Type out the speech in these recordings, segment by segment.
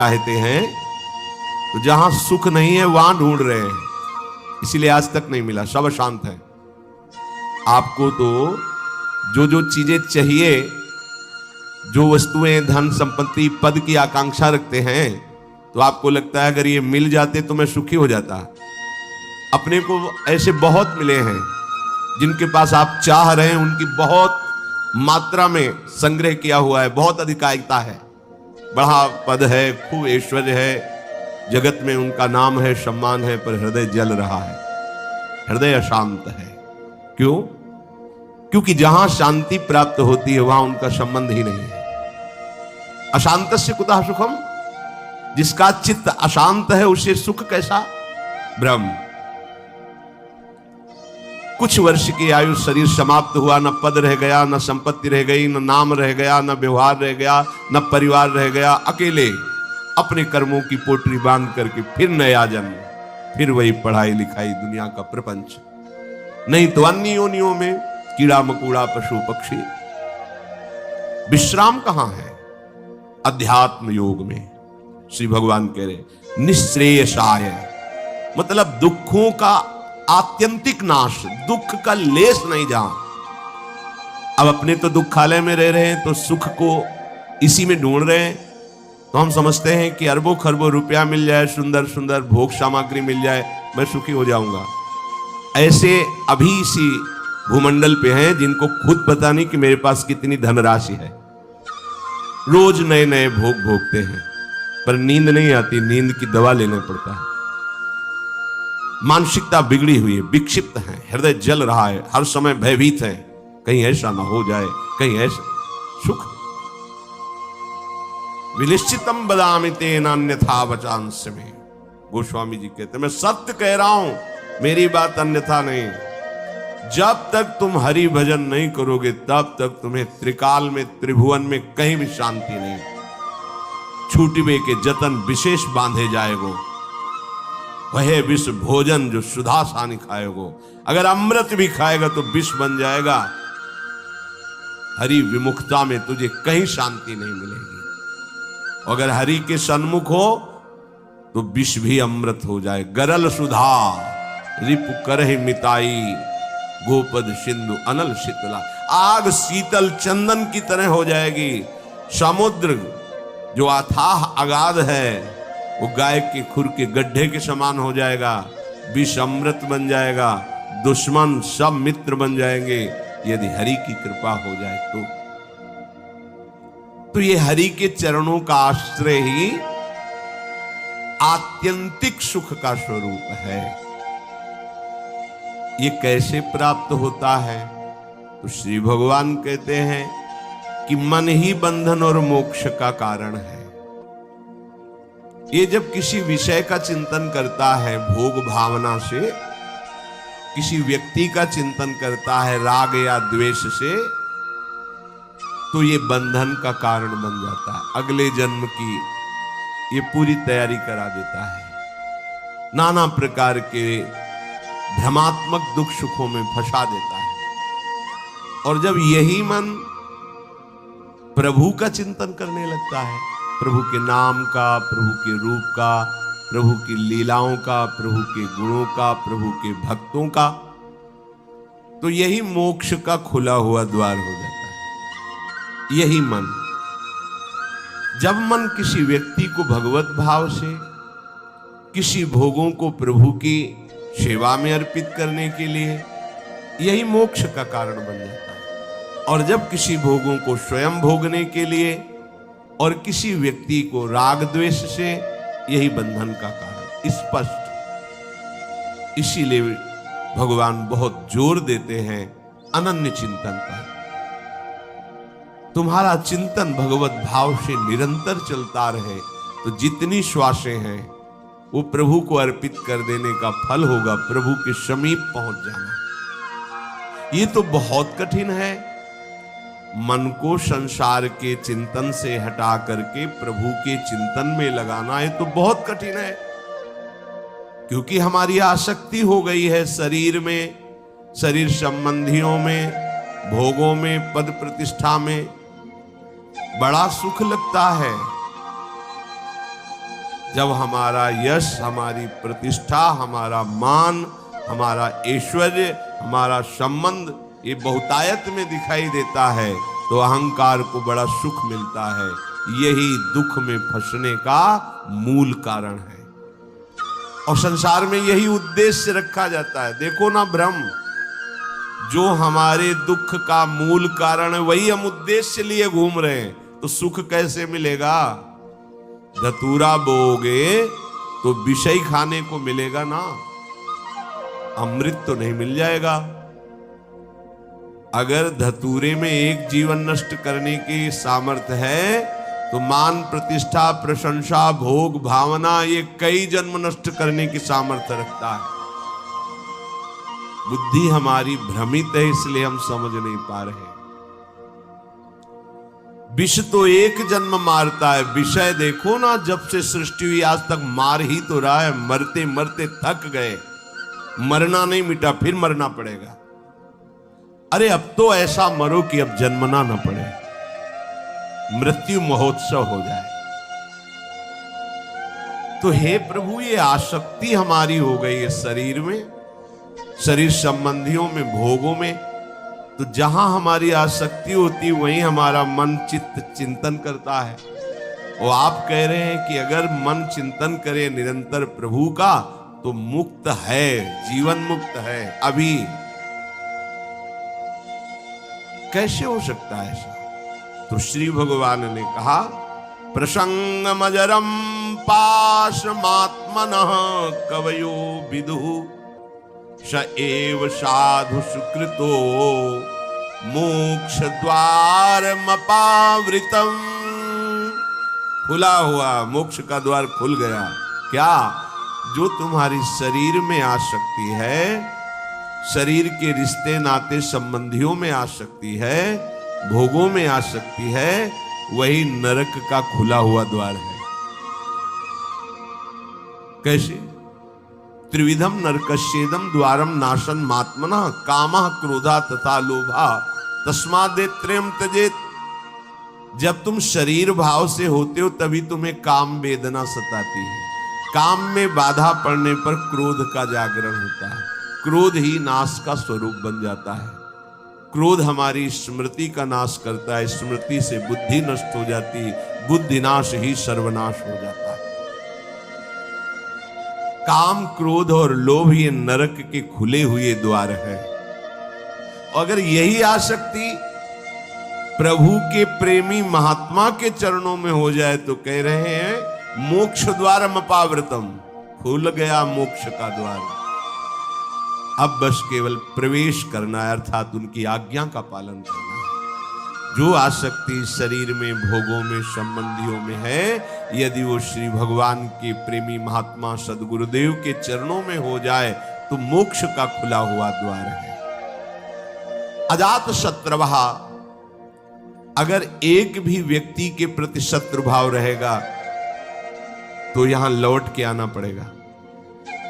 चाहते हैं तो जहां सुख नहीं है वहां ढूंढ रहे हैं, इसीलिए आज तक नहीं मिला, सब अशांत है। आपको तो जो जो चीजें चाहिए, जो वस्तुएं, धन संपत्ति, पद की आकांक्षा रखते हैं, तो आपको लगता है अगर ये मिल जाते तो मैं सुखी हो जाता। अपने को ऐसे बहुत मिले हैं जिनके पास आप चाह रहे हैं, उनकी बहुत मात्रा में संग्रह किया हुआ है, बहुत अधिकारिता है, बड़ा पद है, खूब ऐश्वर्य है, जगत में उनका नाम है, सम्मान है, पर हृदय जल रहा है, हृदय अशांत है। क्यों? क्योंकि जहां शांति प्राप्त होती है वहां उनका संबंध ही नहीं है। अशांतस्य कुतः सुखम, जिसका चित्त अशांत है उसे सुख कैसा? ब्रह्म। कुछ वर्ष की आयु, शरीर समाप्त हुआ, न पद रह गया, न संपत्ति रह गई, न नाम रह गया, न व्यवहार रह गया, न परिवार रह गया, अकेले अपने कर्मों की पोटली बांध करके फिर नया जन्म, फिर वही पढ़ाई लिखाई, दुनिया का प्रपंच, नहीं तो अन्य योनियों में कीड़ा मकोड़ा, पशु पक्षी। विश्राम कहां है? अध्यात्म योग में। श्री भगवान कह रहे निश्रेयसाय, मतलब दुखों का आत्यंतिक नाश, दुख का लेस नहीं जहां। अब अपने तो दुखालय में रह रहे हैं तो सुख को इसी में ढूंढ रहे हैं, तो हम समझते हैं कि अरबों खरबों रुपया मिल जाए, सुंदर सुंदर भोग सामग्री मिल जाए, मैं सुखी हो जाऊंगा। ऐसे अभी इसी भूमंडल पे हैं जिनको खुद पता नहीं कि मेरे पास कितनी धनराशि है, रोज नए नए भोग भोगते हैं, पर नींद नहीं आती, नींद की दवा लेना पड़ता है। मानसिकता बिगड़ी हुई है, विक्षिप्त है, हृदय जल रहा है, हर समय भयभीत है, कहीं ऐसा ना हो जाए, कहीं ऐसा। सुख विनिश्चितम बदामि तेन अन्यथा वचांस में, गोस्वामी जी कहते मैं सत्य कह रहा हूं, मेरी बात अन्यथा नहीं। जब तक तुम हरि भजन नहीं करोगे तब तक तुम्हें त्रिकाल में, त्रिभुवन में कहीं भी शांति नहीं। छूटिबे के जतन विशेष बांधे जाएगो, वह विष भोजन जो सुधा सानी खाएगो। अगर अमृत भी खाएगा तो विष बन जाएगा। हरि विमुखता में तुझे कहीं शांति नहीं मिलेगी। अगर हरि के सन्मुख हो तो विष भी अमृत हो जाए। गरल सुधा रिपु करहि मिताई, गोपद सिंधु अनल शीतला। आग शीतल चंदन की तरह हो जाएगी। समुद्र जो अथाह अगाध है वो गाय के खुर के गड्ढे के समान हो जाएगा। विष अमृत बन जाएगा, दुश्मन सब मित्र बन जाएंगे यदि हरि की कृपा हो जाए तो ये हरि के चरणों का आश्रय ही आत्यंतिक सुख का स्वरूप है। ये कैसे प्राप्त होता है? तो श्री भगवान कहते हैं कि मन ही बंधन और मोक्ष का कारण है। ये जब किसी विषय का चिंतन करता है भोग भावना से, किसी व्यक्ति का चिंतन करता है राग या द्वेष से, तो ये बंधन का कारण बन जाता है। अगले जन्म की ये पूरी तैयारी करा देता है। नाना प्रकार के भ्रमात्मक दुख सुखों में फंसा देता है। और जब यही मन प्रभु का चिंतन करने लगता है, प्रभु के नाम का, प्रभु के रूप का, प्रभु की लीलाओं का, प्रभु के गुणों का, प्रभु के भक्तों का, तो यही मोक्ष का खुला हुआ द्वार हो जाता है। यही मन, जब मन किसी व्यक्ति को भगवत भाव से, किसी भोगों को प्रभु की सेवा में अर्पित करने के लिए, यही मोक्ष का कारण बन जाता है। और जब किसी भोगों को स्वयं भोगने के लिए और किसी व्यक्ति को राग द्वेष से, यही बंधन का कारण स्पष्ट। इसीलिए भगवान बहुत जोर देते हैं अनन्य चिंतन पर। तुम्हारा चिंतन भगवत भाव से निरंतर चलता रहे तो जितनी श्वासें हैं वो प्रभु को अर्पित कर देने का फल होगा, प्रभु के समीप पहुंच जाना। ये तो बहुत कठिन है। मन को संसार के चिंतन से हटा करके प्रभु के चिंतन में लगाना, ये तो बहुत कठिन है, क्योंकि हमारी आसक्ति हो गई है शरीर में, शरीर संबंधियों में, भोगों में, पद प्रतिष्ठा में। बड़ा सुख लगता है, जब हमारा यश, हमारी प्रतिष्ठा, हमारा मान, हमारा ऐश्वर्य, हमारा संबंध ये बहुतायत में दिखाई देता है तो अहंकार को बड़ा सुख मिलता है। यही दुख में फंसने का मूल कारण है और संसार में यही उद्देश्य रखा जाता है। देखो ना भ्रम, जो हमारे दुख का मूल कारण है वही हम उद्देश्य लिए घूम रहे हैं, तो सुख कैसे मिलेगा? धतूरा बोओगे तो विषय खाने को मिलेगा ना, अमृत तो नहीं मिल जाएगा। अगर धतूरे में एक जीवन नष्ट करने की सामर्थ्य है तो मान, प्रतिष्ठा, प्रशंसा, भोग, भावना ये कई जन्म नष्ट करने की सामर्थ्य रखता है। बुद्धि हमारी भ्रमित है, इसलिए हम समझ नहीं पा रहे। विष तो एक जन्म मारता है, विषय देखो ना, जब से सृष्टि हुई आज तक मार ही तो रहा है। मरते मरते थक गए, मरना नहीं मिटा, फिर मरना पड़ेगा। अरे अब तो ऐसा मरो कि अब जन्मना न पड़े, मृत्यु महोत्सव हो जाए। तो हे प्रभु, ये आसक्ति हमारी हो गई है शरीर में, शरीर संबंधियों में, भोगों में। तो जहां हमारी आसक्ति होती वहीं हमारा मन चित्त चिंतन करता है। और आप कह रहे हैं कि अगर मन चिंतन करे निरंतर प्रभु का तो मुक्त है, जीवन मुक्त है। अभी कैसे हो सकता है ऐसा? तो श्री भगवान ने कहा, प्रसंगमजरम पाशमात्मनः कवयो विदुः स एव साधु सुकृतो मोक्ष द्वारमपावृतम्। खुला हुआ मोक्ष का द्वार खुल गया। क्या? जो तुम्हारी शरीर में आसक्ति है, शरीर के रिश्ते नाते संबंधियों में आसक्ति है, भोगों में आसक्ति है, वही नरक का खुला हुआ द्वार है। कैसे? त्रिविधम नरकस्येदम द्वारम नाशन मात्मनः कामः क्रोधा तथा लोभा तस्मादेत्रयम् त्यजेत्। जब तुम शरीर भाव से होते हो तभी तुम्हें काम वेदना सताती है। काम में बाधा पड़ने पर क्रोध का जागरण होता है, क्रोध ही नाश का स्वरूप बन जाता है। क्रोध हमारी स्मृति का नाश करता है, स्मृति से बुद्धि नष्ट हो जाती, बुद्धि नाश ही सर्वनाश हो जाता है। काम, क्रोध और लोभ ये नरक के खुले हुए द्वार है। अगर यही आसक्ति प्रभु के प्रेमी महात्मा के चरणों में हो जाए तो कह रहे हैं मोक्ष द्वारम अपावृतम, खुल गया मोक्ष का द्वार। अब बस केवल प्रवेश करना है, अर्थात उनकी आज्ञा का पालन करना है। जो आसक्ति शरीर में, भोगों में, संबंधियों में है, यदि वो श्री भगवान के प्रेमी महात्मा सदगुरुदेव के चरणों में हो जाए तो मोक्ष का खुला हुआ द्वार है। अजात शत्रुः, अगर एक भी व्यक्ति के प्रति शत्रु भाव रहेगा तो यहां लौट के आना पड़ेगा।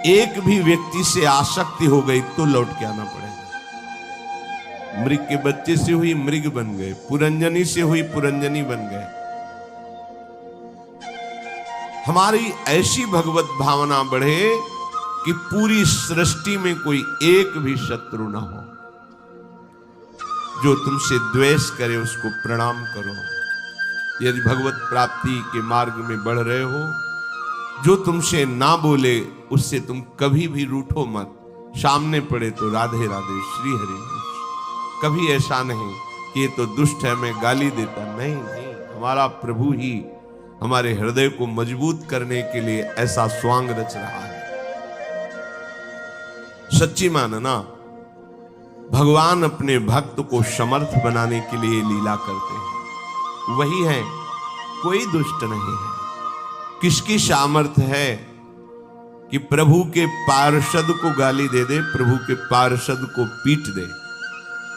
एक भी व्यक्ति से आसक्ति हो गई तो लौट के आना पड़ेगा। मृग के बच्चे से हुई मृग बन गए, पुरंजनी से हुई पुरंजनी बन गए। हमारी ऐसी भगवत भावना बढ़े कि पूरी सृष्टि में कोई एक भी शत्रु ना हो। जो तुमसे द्वेष करे उसको प्रणाम करो। यदि भगवत प्राप्ति के मार्ग में बढ़ रहे हो, जो तुमसे ना बोले उससे तुम कभी भी रूठो मत। सामने पड़े तो राधे राधे, श्री हरि। कभी ऐसा नहीं कि ये तो दुष्ट है, मैं गाली देता। नहीं नहीं, हमारा प्रभु ही हमारे हृदय को मजबूत करने के लिए ऐसा स्वांग रच रहा है। सच्ची मानना, भगवान अपने भक्त को समर्थ बनाने के लिए लीला करते हैं। वही है, कोई दुष्ट नहीं है। किसकी सामर्थ्य है कि प्रभु के पार्षद को गाली दे दे, प्रभु के पार्षद को पीट दे,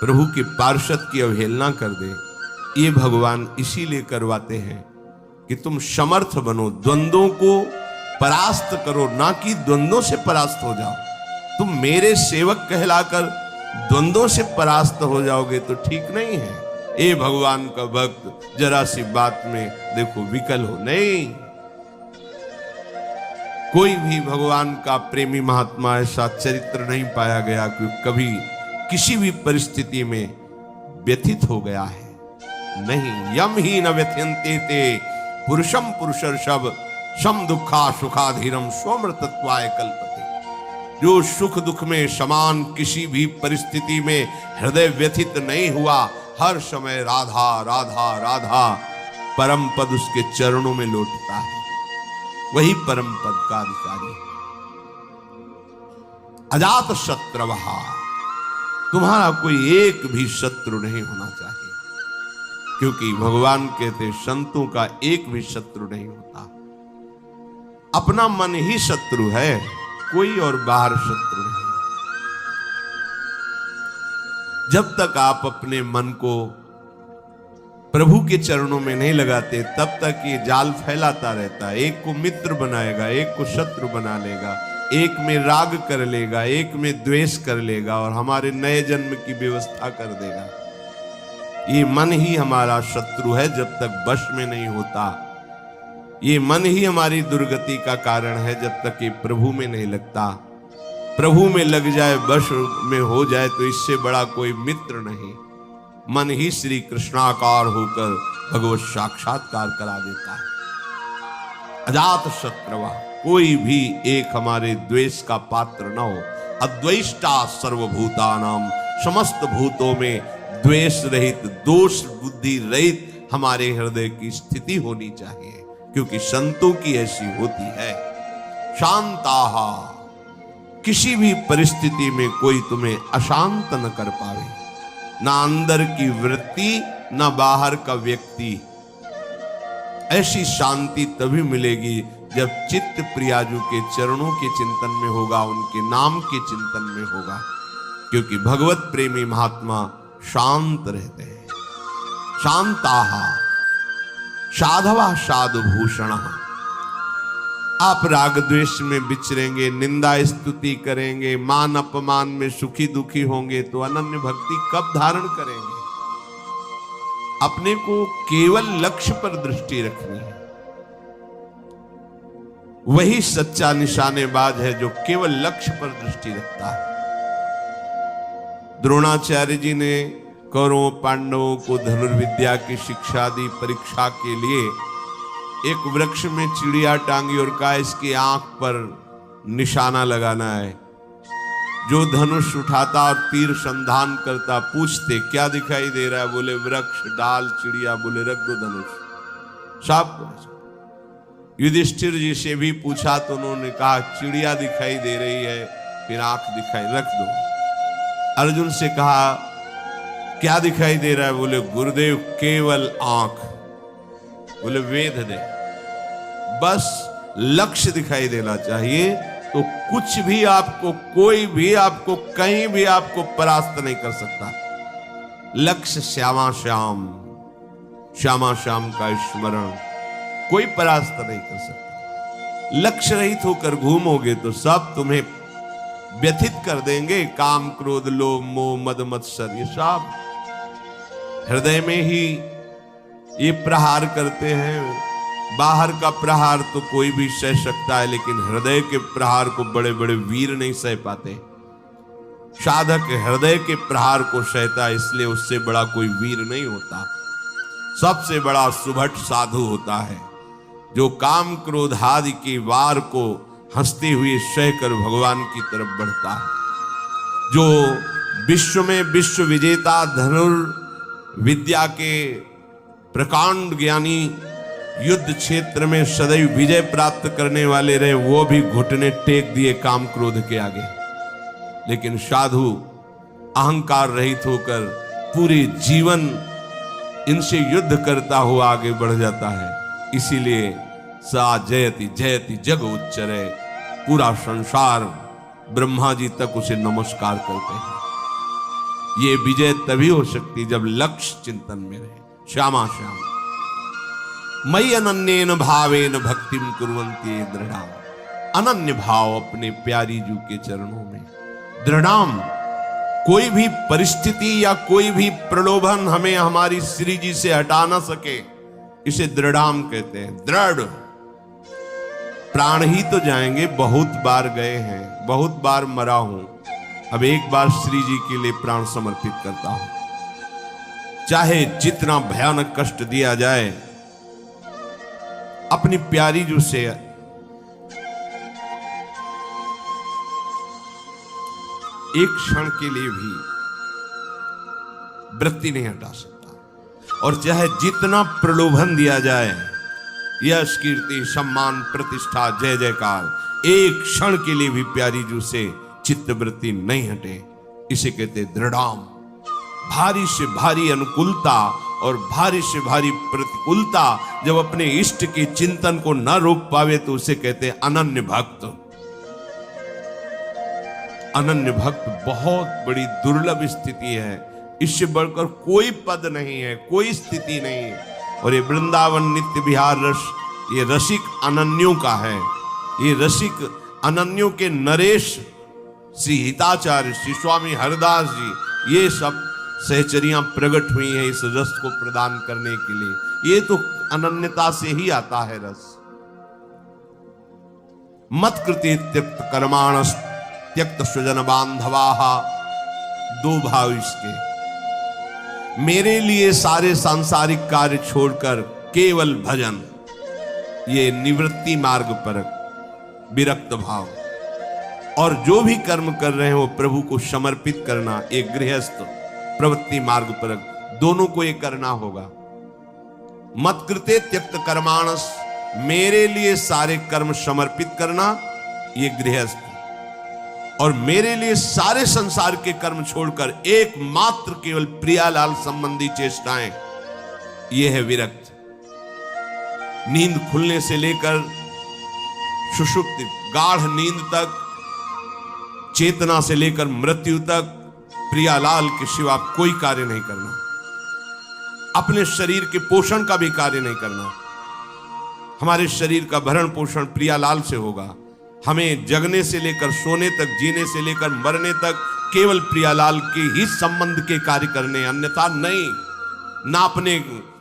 प्रभु के पार्षद की अवहेलना कर दे? ये भगवान इसीलिए करवाते हैं कि तुम समर्थ बनो, द्वंद्वों को परास्त करो, ना कि द्वंद्वों से परास्त हो जाओ। तुम मेरे सेवक कहलाकर द्वंद्वों से परास्त हो जाओगे तो ठीक नहीं है। ए भगवान का भक्त, जरा सी बात में देखो विकल हो। नहीं, कोई भी भगवान का प्रेमी महात्मा ऐसा चरित्र नहीं पाया गया कि कभी किसी भी परिस्थिति में व्यथित हो गया है। नहीं, यम ही न व्यथ्यन्ते ते पुरुषम पुरुषर्षभ सम दुखा सुखाधीरम स्वमृतत्वाय कल्पते। जो सुख दुख में समान किसी भी परिस्थिति में हृदय व्यथित नहीं हुआ, हर समय राधा राधा राधा परम पद उसके चरणों में लौटता है, वही परम पद का अधिकारी है। अजात शत्रवः, तुम्हारा कोई एक भी शत्रु नहीं होना चाहिए, क्योंकि भगवान कहते संतों का एक भी शत्रु नहीं होता। अपना मन ही शत्रु है, कोई और बाहर शत्रु नहीं। जब तक आप अपने मन को प्रभु के चरणों में नहीं लगाते, तब तक ये जाल फैलाता रहता है। एक को मित्र बनाएगा, एक को शत्रु बना लेगा, एक में राग कर लेगा, एक में द्वेष कर लेगा और हमारे नए जन्म की व्यवस्था कर देगा। ये मन ही हमारा शत्रु है जब तक वश में नहीं होता। ये मन ही हमारी दुर्गति का कारण है जब तक ये प्रभु में नहीं लगता। प्रभु में लग जाए, वश में हो जाए, तो इससे बड़ा कोई मित्र नहीं। मन ही श्री कृष्णाकार होकर भगवत साक्षात्कार करा देता है। अजात शत्रवा, कोई भी एक हमारे द्वेष का पात्र न हो। अद्वेष्टा सर्वभूतानाम, समस्त भूतों में द्वेष रहित, दोष बुद्धि रहित हमारे हृदय की स्थिति होनी चाहिए, क्योंकि संतों की ऐसी होती है। शांताः, किसी भी परिस्थिति में कोई तुम्हें अशांत न कर पावे, ना अंदर की वृत्ति ना बाहर का व्यक्ति। ऐसी शांति तभी मिलेगी जब चित्त प्रियाजू के चरणों के चिंतन में होगा, उनके नाम के चिंतन में होगा, क्योंकि भगवत प्रेमी महात्मा शांत रहते हैं। शांताः साधवा साधुभूषणः, आप राग द्वेष में विचरेंगे, निंदा स्तुति करेंगे, मान अपमान में सुखी दुखी होंगे, तो अनन्य भक्ति कब धारण करेंगे? अपने को केवल लक्ष्य पर दृष्टि रखनी है। वही सच्चा निशानेबाज है जो केवल लक्ष्य पर दृष्टि रखता है। द्रोणाचार्य जी ने कौरवों पांडवों को धनुर्विद्या की शिक्षा दी। परीक्षा के लिए एक वृक्ष में चिड़िया टांगी और कहा इसकी आंख पर निशाना लगाना है। जो धनुष उठाता और तीर संधान करता, पूछते क्या दिखाई दे रहा है? बोले वृक्ष, डाल, चिड़िया। बोले रख दो धनुष। सब युधिष्ठिर जी से भी पूछा तो उन्होंने कहा चिड़िया दिखाई दे रही है, फिर आंख दिखाई, रख दो। अर्जुन से कहा क्या दिखाई दे रहा है? बोले गुरुदेव केवल आंख। बोले वेद दे, बस लक्ष्य दिखाई देना चाहिए, तो कुछ भी आपको, कोई भी आपको, कहीं भी आपको परास्त नहीं कर सकता। लक्ष्य श्यामा श्याम, श्यामा श्याम का स्मरण कोई परास्त नहीं कर सकता। लक्ष्य रहित होकर घूमोगे तो सब तुम्हें व्यथित कर देंगे। काम क्रोध लोभ मोह मद मत्सर, ये सब हृदय में ही ये प्रहार करते हैं। बाहर का प्रहार तो कोई भी सह सकता है, लेकिन हृदय के प्रहार को बड़े बड़े वीर नहीं सह पाते। साधक हृदय के प्रहार को सहता है, इसलिए उससे बड़ा कोई वीर नहीं होता। सबसे बड़ा सुभट साधु होता है जो काम क्रोध आदि की वार को हंसते हुए सहकर भगवान की तरफ बढ़ता है। जो विश्व में विश्व विजेता धनुर्विद्या के प्रकांड ज्ञानी, युद्ध क्षेत्र में सदैव विजय प्राप्त करने वाले रहे, वो भी घुटने टेक दिए काम क्रोध के आगे। लेकिन साधु अहंकार रहित होकर पूरे जीवन इनसे युद्ध करता हुआ आगे बढ़ जाता है। इसीलिए सा जयति जयति जग उच्चरे, पूरा संसार ब्रह्मा जी तक उसे नमस्कार करते हैं। ये विजय तभी हो सकती जब लक्ष्य चिंतन में रहे। श्यामा श्याम मयि अनन्येन भावेन भक्तिम कुर्वन्ति दृढ़ाम। अनन्य भाव अपने प्यारी जू के चरणों में दृढ़ाम। कोई भी परिस्थिति या कोई भी प्रलोभन हमें हमारी श्री जी से हटा ना सके, इसे दृढ़ाम कहते हैं। दृढ़ प्राण ही तो जाएंगे, बहुत बार गए हैं, बहुत बार मरा हूं, अब एक बार श्री जी के लिए प्राण समर्पित करता हूं। चाहे जितना भयानक कष्ट दिया जाए, अपनी प्यारी जो से एक क्षण के लिए भी वृत्ति नहीं हटा सकता। और चाहे जितना प्रलोभन दिया जाए, यश कीर्ति सम्मान प्रतिष्ठा जय जयकार, एक क्षण के लिए भी प्यारी जू से चित्तवृत्ति नहीं हटे। इसे कहते दृढ़ाम। भारी से भारी अनुकूलता और भारी से भारी प्रतिकूलता जब अपने इष्ट के चिंतन को न रोक पावे तो उसे कहते अनन्य भक्त। अनन्य भक्त बहुत बड़ी दुर्लभ स्थिति है, इससे बढ़कर कोई पद नहीं है, कोई स्थिति नहीं है। और ये वृंदावन नित्य विहार रस, ये रसिक अनन्यों का है। ये रसिक अनन्यों के नरेश श्री हिताचार्य, श्री स्वामी हरदास जी, ये सब सहचरियां प्रकट हुई हैं इस रस को प्रदान करने के लिए। ये तो अनन्यता से ही आता है रस। मत कृते त्यक्त कर्माणस त्यक्त स्वजन बांधवाः, दो भाव इसके। मेरे लिए सारे सांसारिक कार्य छोड़कर केवल भजन, ये निवृत्ति मार्ग पर विरक्त भाव। और जो भी कर्म कर रहे हैं वो प्रभु को समर्पित करना, एक गृहस्थ प्रवृत्ति मार्ग पर, दोनों को ये करना होगा। मत कृते त्यक्त कर्माणस, मेरे लिए सारे कर्म समर्पित करना, ये गृहस्थ। और मेरे लिए सारे संसार के कर्म छोड़कर एकमात्र केवल प्रियालाल संबंधी चेष्टाएं, ये है विरक्त। नींद खुलने से लेकर सुषुप्ति गाढ़ नींद तक, चेतना से लेकर मृत्यु तक प्रियालाल के सिवा कोई कार्य नहीं करना। अपने शरीर के पोषण का भी कार्य नहीं करना। हमारे शरीर का भरण पोषण प्रियालाल से होगा। हमें जगने से लेकर सोने तक, जीने से लेकर मरने तक केवल प्रियालाल के ही संबंध के कार्य करने, अन्यथा नहीं। ना अपने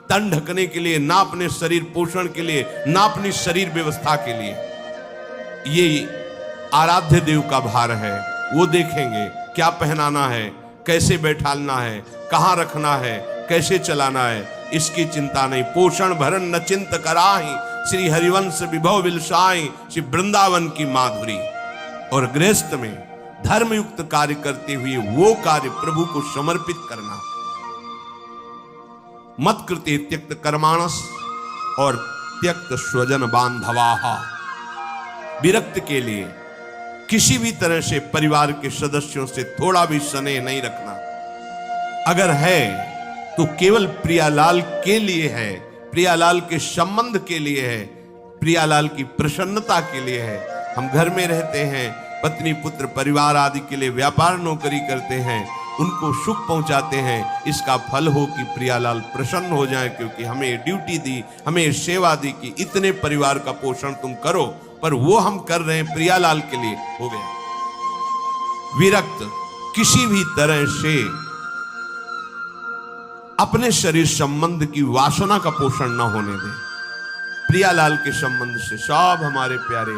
तन ढकने के लिए, ना अपने शरीर पोषण के लिए, ना अपनी शरीर व्यवस्था के लिए। ये आराध्य देव का भार है। वो देखेंगे क्या पहनाना है, कैसे बैठालना है, कहां रखना है, कैसे चलाना है, इसकी चिंता नहीं। पोषण भरण न चिंत कराही, श्री हरिवंश विभव विलसाई, श्री वृंदावन की माधुरी। और गृहस्थ में धर्मयुक्त कार्य करते हुए वो कार्य प्रभु को समर्पित करना। मत कृते त्यक्त कर्माणस और त्यक्त स्वजन बांधवाः, विरक्त के लिए किसी भी तरह से परिवार के सदस्यों से थोड़ा भी स्नेह नहीं रखना। अगर है तो केवल प्रियालाल के लिए है, प्रियालाल के संबंध के लिए है, प्रियालाल की प्रसन्नता के लिए है। हम घर में रहते हैं, पत्नी पुत्र परिवार आदि के लिए व्यापार नौकरी करते हैं, उनको सुख पहुंचाते हैं। इसका फल हो कि प्रियालाल प्रसन्न हो जाए, क्योंकि हमें ड्यूटी दी, हमें सेवा दी कि इतने परिवार का पोषण तुम करो, पर वो हम कर रहे हैं प्रियालाल के लिए, हो गया। विरक्त किसी भी तरह से अपने शरीर संबंध की वासना का पोषण न होने दे। प्रियालाल के संबंध से सब हमारे प्यारे,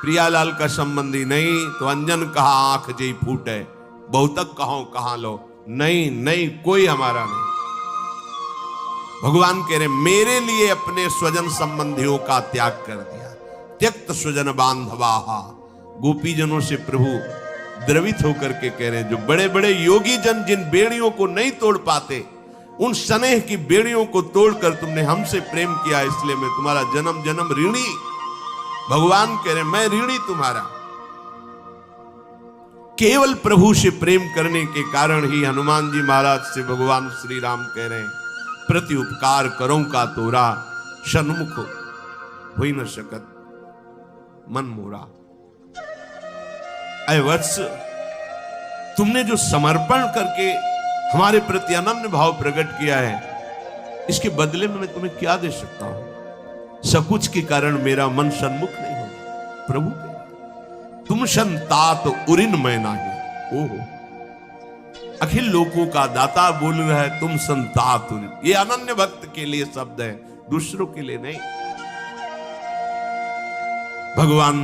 प्रियालाल का संबंधी नहीं तो अंजन कहा आंख जई फूटे, बहुतक कहो कहां लो, नहीं नहीं कोई हमारा नहीं। भगवान कह रहे मेरे लिए अपने स्वजन संबंधियों का त्याग कर दिया। त्यक्त स्वजन बांधवाः, गोपीजनों से प्रभु द्रवित होकर के कह रहे हैं, जो बड़े बड़े योगी जन जिन बेड़ियों को नहीं तोड़ पाते, उन स्नेह की बेड़ियों को तोड़कर तुमने हमसे प्रेम किया, इसलिए मैं तुम्हारा जन्म जन्म ऋणी। भगवान कह रहे मैं ऋणी तुम्हारा। केवल प्रभु से प्रेम करने के कारण ही हनुमान जी महाराज से भगवान श्री राम कह रहे हैं, प्रति उपकार करो का तोरा, सन्मुख हो न सकत मन मोरा। ऐ वत्स, तुमने जो समर्पण करके हमारे प्रति अनन्य भाव प्रकट किया है, इसके बदले में मैं तुम्हें क्या दे सकता हूं। सकुच के कारण मेरा मन सन्मुख नहीं होगा। प्रभु तुम संतात उरिन मैं नाही। ओहो, अखिल लोकों का दाता बोल रहा है, तुम संतात उरिन। ये अनन्य भक्त के लिए शब्द है, दूसरों के लिए नहीं। भगवान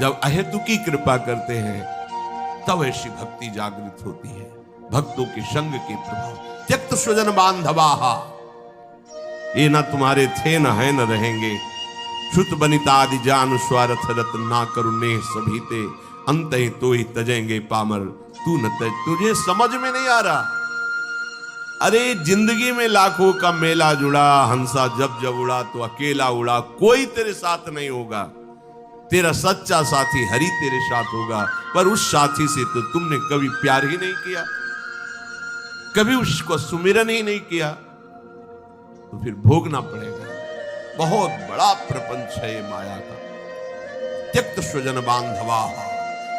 जब अहेतुकी कृपा करते हैं तब ऐसी भक्ति जागृत होती है। भक्तों के संग के प्रभाव। त्यक्त स्वजन बांधवाहा, ये न तुम्हारे थे न है न रहेंगे। श्रुत बनिता आदि जान स्वार्थ रत ना करुणे सभी ते, अंत ही तो ही तजेंगे पामर तू न तज। तुझे समझ में नहीं आ रहा। अरे जिंदगी में लाखों का मेला जुड़ा, हंसा जब जब उड़ा तो अकेला उड़ा, कोई तेरे साथ नहीं होगा। तेरा सच्चा साथी हरि तेरे साथ होगा, पर उस साथी से तो तुमने कभी प्यार ही नहीं किया, कभी उसको सुमिरन ही नहीं किया, तो फिर भोगना पड़ेगा। बहुत बड़ा प्रपंच है ये माया का। त्यक्त स्वजन बांधवा,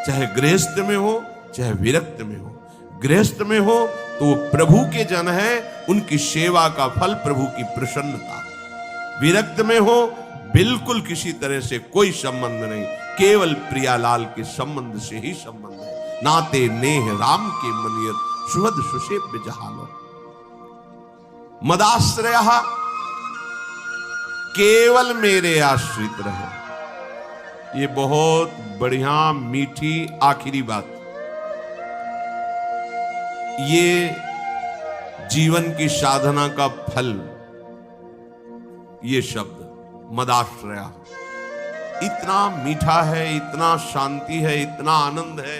चाहे गृहस्थ में हो चाहे विरक्त में हो। गृहस्थ में हो तो वो प्रभु के जन है, उनकी सेवा का फल प्रभु की प्रसन्नता। विरक्त में हो बिल्कुल किसी तरह से कोई संबंध नहीं, केवल प्रियालाल के संबंध से ही संबंध है। नाते नेह राम के मनियत, सुहद सुसेव्य जहालो। मदाश्रयः, केवल मेरे आश्रित रहे। ये बहुत बढ़िया मीठी आखिरी बात। ये जीवन की साधना का फल, ये शब्द मदाश्रया इतना मीठा है, इतना शांति है, इतना आनंद है।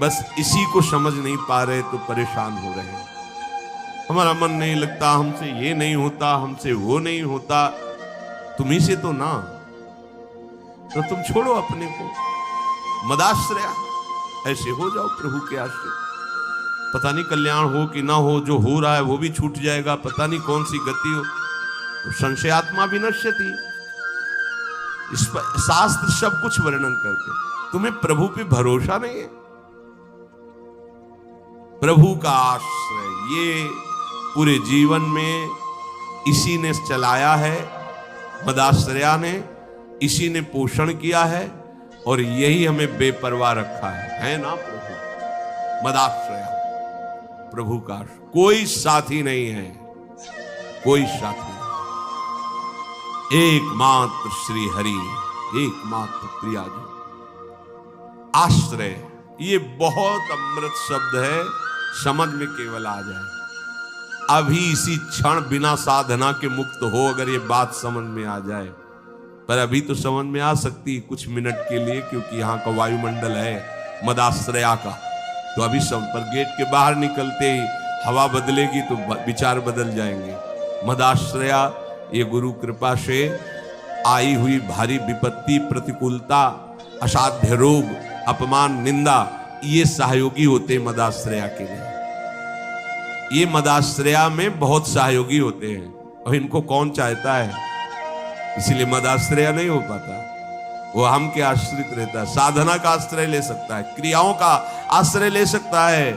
बस इसी को समझ नहीं पा रहे तो परेशान हो रहे हैं। हमारा मन नहीं लगता, हमसे ये नहीं होता, हमसे वो नहीं होता। तुम्ही से तो ना, तो तुम छोड़ो अपने को, मदाश्रया ऐसे हो जाओ प्रभु के आश्रित। पता नहीं कल्याण हो कि ना हो, जो हो रहा है वो भी छूट जाएगा, पता नहीं कौन सी गति हो। तो संशयात्मा विनश्यति, इस पर शास्त्र सब कुछ वर्णन करते। तुम्हें प्रभु पे भरोसा नहीं है, प्रभु का आश्रय ये पूरे जीवन में इसी ने चलाया है, मदाश्रया ने इसी ने पोषण किया है, और यही हमें बेपरवाह रखा है ना प्रभु। मदाश्रया प्रभु का कोई साथी नहीं है, कोई साथी नहीं। एकमात्र श्री हरि, एकमात्र प्रियाजी। आश्रय ये बहुत अमृत शब्द है, समझ में केवल आ जाए। अभी इसी क्षण बिना साधना के मुक्त हो, अगर ये बात समझ में आ जाए। पर अभी तो समझ में आ सकती है कुछ मिनट के लिए, क्योंकि यहाँ का वायुमंडल है मदाश्रया का। तो अभी सब पर गेट के बाहर निकलते ही हवा बदलेगी तो विचार बदल जाएंगे। मदाश्रया ये गुरु कृपा से आई हुई भारी विपत्ति, प्रतिकूलता, असाध्य रोग, अपमान, निंदा, ये सहयोगी होते मदाश्रया के लिए। ये मदाश्रया में बहुत सहयोगी होते हैं, और इनको कौन चाहता है, इसीलिए मदाश्रया नहीं हो पाता। वो हम के आश्रित रहता है, साधना का आश्रय ले सकता है, क्रियाओं का आश्रय ले सकता है।